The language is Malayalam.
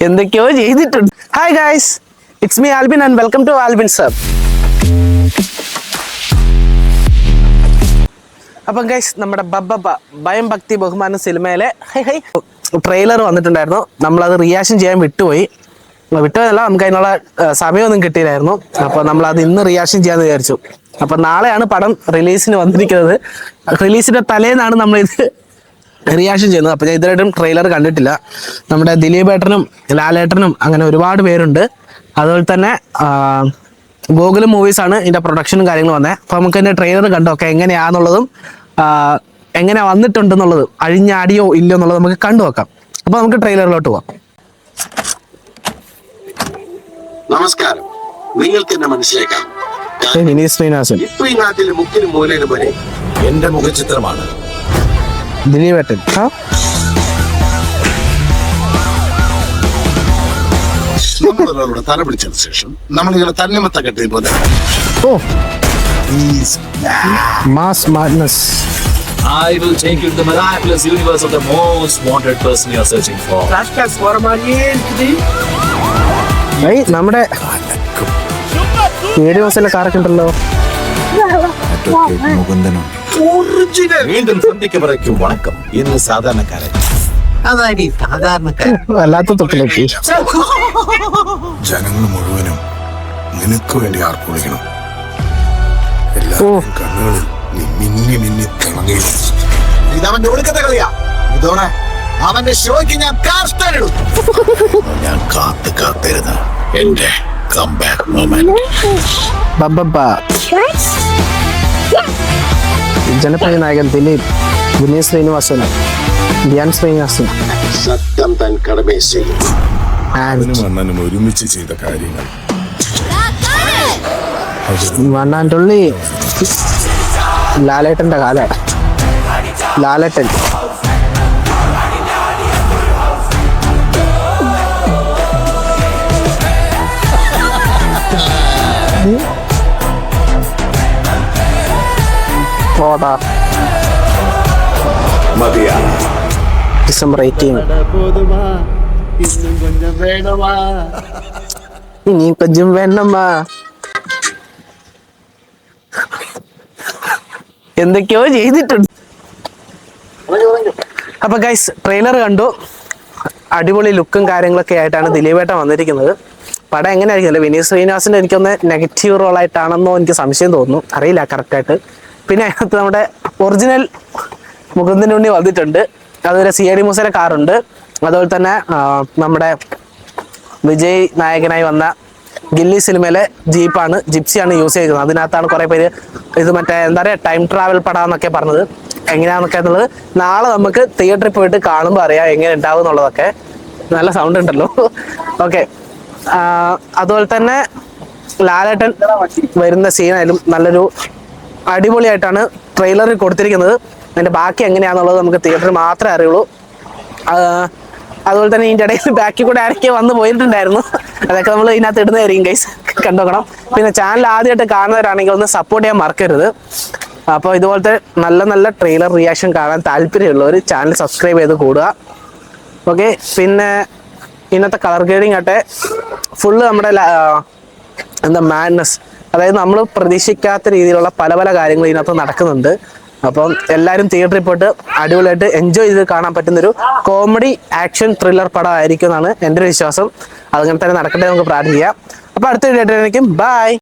എന്തൊക്കെയോ ചെയ്തിട്ടുണ്ട്. Hi guys, it's me Albin and welcome to Albin സബ്. അപ്പം ഗൈസ്, നമ്മുടെ ബബ്ബ ഭയം ഭക്തി ബഹുമാന സിനിമയിലെ ട്രെയിലർ വന്നിട്ടുണ്ടായിരുന്നു. നമ്മളത് റിയാക്ഷൻ ചെയ്യാൻ വിട്ടുപോയതല്ല, നമുക്ക് അതിനുള്ള സമയമൊന്നും കിട്ടിയില്ലായിരുന്നു. അപ്പോൾ നമ്മളത് ഇന്ന് റിയാക്ഷൻ ചെയ്യാന്ന് വിചാരിച്ചു. അപ്പം നാളെയാണ് പടം റിലീസിന് വന്നിരിക്കുന്നത്. റിലീസിന്റെ തലേന്നാണ് നമ്മളിത് റിയാക്ഷൻ ചെയ്യുന്നത്. അപ്പോൾ ഞാൻ ഇതുവരെയായിട്ടും ട്രെയിലർ കണ്ടിട്ടില്ല. നമ്മുടെ ദിലീപേട്ടനും ലാലേട്ടനും അങ്ങനെ ഒരുപാട് പേരുണ്ട്. അതുപോലെ തന്നെ ഗോകുലം മൂവീസാണ് ഇതിൻ്റെ പ്രൊഡക്ഷനും കാര്യങ്ങളും വന്നത്. അപ്പോൾ നമുക്ക് ഇതിൻ്റെ ട്രെയിലർ കണ്ടോക്കെ എങ്ങനെയാണെന്നുള്ളതും എങ്ങനെ വന്നിട്ടുണ്ടെന്നുള്ളതും അഴിഞ്ഞാടിയോ ഇല്ലയോ എന്നുള്ളത് നമുക്ക് കണ്ടു നോക്കാം. അപ്പോൾ നമുക്ക് ട്രെയിലറിലോട്ട് പോവാം. നമസ്കാരം, നിങ്ങൾക്ക് എന്നെ മനസ്സിലാക്കാം. വിനീത് ശ്രീനിവാസൻ ഇപ്പൊ ഈ നാട്ടിലെ മുക്കിലും മൂലയിലും പോലെ എന്റെ മുഖചിത്രമാണ് ദിലീപേട്ടൻ. നമ്മളൊരാളുടെ തല പിടിച്ചതിന് ശേഷം നമ്മളിങ്ങനെ തന്നിമത്ത കെട്ടി പോലെ mass madness. I will take you to the miraculous universe of the most wanted person you are searching for. നമ്മുടെ ഏഴ് മാസത്തിലെ കാറൊക്കെ ഉണ്ടല്ലോ. വീണ്ടും സന്ധിക്കവരയ്ക്കും വണക്കം. ഇന്ന് സാധാരണക്കാരൻ, അതായത് സാധാരണക്കാരൻ വല്ലാത്ത തൊട്ടിലേക്ക്. ജനങ്ങൾ മുഴുവനും നിനക്ക് വേണ്ടി ആർപ്പൊളിക്കണം. എല്ലാവരും കണ്ണുകളിൽ നീ മിന്നി മിന്നി തിളങ്ങി. ഇതവന്റെ ഒടുക്കത്തെ കളിയാ. ഇതോടെ അവന്റെ ഷോയ്ക്ക് ഞാൻ കാഷ്ടാനിടും. ഞാൻ കാത്തിരുന്ന എന്റെ കംബാക്ക് മൊമെന്റ്. ജനപ്രിയ നായകൻ ദിലീപ്, വിനീത് ശ്രീനിവാസൻ, ധ്യാൻ ശ്രീനിവാസൻ. സത്യം താൻ കടമേ ചെയ്യും. മണ്ണനും ഒരുമിച്ച് ചെയ്ത കാര്യങ്ങൾ മണ്ണാൻതുള്ളി ലാലേട്ടന്റെ കാല. ലാലേട്ടൻ ഡിസംബർ 18. ഇനിയും കൊഞ്ചം വേണമാ. എന്തൊക്കെയോ ചെയ്തിട്ടുണ്ട്. അപ്പൊ ഗൈസ്, ട്രെയിലർ കണ്ടു. അടിപൊളി ലുക്കും കാര്യങ്ങളൊക്കെ ആയിട്ടാണ് ദിലീപേട്ടൻ വന്നിരിക്കുന്നത്. പടം എങ്ങനെയായിരിക്കും? വിനീത് ശ്രീനിവാസന്റെ എനിക്കൊന്ന് നെഗറ്റീവ് റോളായിട്ടാണെന്നോ എനിക്ക് സംശയം തോന്നുന്നു, അറിയില്ല കറക്റ്റായിട്ട്. പിന്നെ അതിനകത്ത് നമ്മുടെ ഒറിജിനൽ മുകുന്ദൻ ഉണ്ണി വന്നിട്ടുണ്ട്. അതുപോലെ CID മൂസയിലെ കാറുണ്ട്. അതുപോലെ തന്നെ നമ്മുടെ വിജയ് നായകനായി വന്ന ഗില്ലി സിനിമയിലെ ജിപ്സിയാണ് യൂസ് ചെയ്തിരുന്നത്. അതിനകത്താണ് കുറെ പേര് ഇത് മറ്റേ എന്താ പറയുക ടൈം ട്രാവൽ പടം എന്നൊക്കെ പറഞ്ഞത്. എങ്ങനെയാണെന്നൊക്കെ എന്നുള്ളത് നാളെ നമുക്ക് തിയേറ്ററിൽ പോയിട്ട് കാണുമ്പോൾ അറിയാം എങ്ങനെ ഉണ്ടാവും എന്നുള്ളതൊക്കെ. നല്ല സൗണ്ട് ഉണ്ടല്ലോ. ഓക്കെ, അതുപോലെ തന്നെ ലാലേട്ടൻ വരുന്ന സീനായാലും നല്ലൊരു അടിപൊളിയായിട്ടാണ് ട്രെയിലറിൽ കൊടുത്തിരിക്കുന്നത്. അതിൻ്റെ ബാക്കി എങ്ങനെയാണെന്നുള്ളത് നമുക്ക് തിയേറ്ററിൽ മാത്രമേ അറിയുള്ളൂ. അതുപോലെ തന്നെ ഇതിൻ്റെ ഇടയിൽ ബാക്കിൽ കൂടെ ആരൊക്കെ വന്ന് പോയിട്ടുണ്ടായിരുന്നു. അതൊക്കെ നമ്മൾ ഇതിനകത്ത് ഇടുന്നതായിരിക്കും ഗൈസ്, കണ്ടോക്കണം. പിന്നെ ചാനൽ ആദ്യമായിട്ട് കാണുന്നവരാണെങ്കിൽ ഒന്ന് സപ്പോർട്ട് ചെയ്യാൻ മറക്കരുത്. അപ്പോൾ ഇതുപോലത്തെ നല്ല നല്ല ട്രെയിലർ റിയാക്ഷൻ കാണാൻ താല്പര്യമുള്ളവർ ചാനൽ സബ്സ്ക്രൈബ് ചെയ്ത് കൂടുക. ഓക്കെ, പിന്നെ ഇന്നത്തെ കളർ ഗ്രേഡിങ് ആട്ടെ ഫുള്ള് നമ്മുടെ എന്താ മാഡ്നസ്, അതായത് നമ്മൾ പ്രതീക്ഷിക്കാത്ത രീതിയിലുള്ള പല പല കാര്യങ്ങൾ ഇതിനകത്ത് നടക്കുന്നുണ്ട്. അപ്പം എല്ലാവരും തിയേറ്ററിൽ പോയിട്ട് അടിപൊളിയായിട്ട് എൻജോയ് ചെയ്ത് കാണാൻ പറ്റുന്നൊരു കോമഡി ആക്ഷൻ ത്രില്ലർ പടം ആയിരിക്കും എന്നാണ് എൻ്റെ ഒരു വിശ്വാസം. അതങ്ങനെ തന്നെ നടക്കട്ടെ, നമുക്ക് പ്രാർത്ഥിക്കാം. അപ്പോൾ അടുത്ത വീഡിയോ ആയിരിക്കും. ബൈ.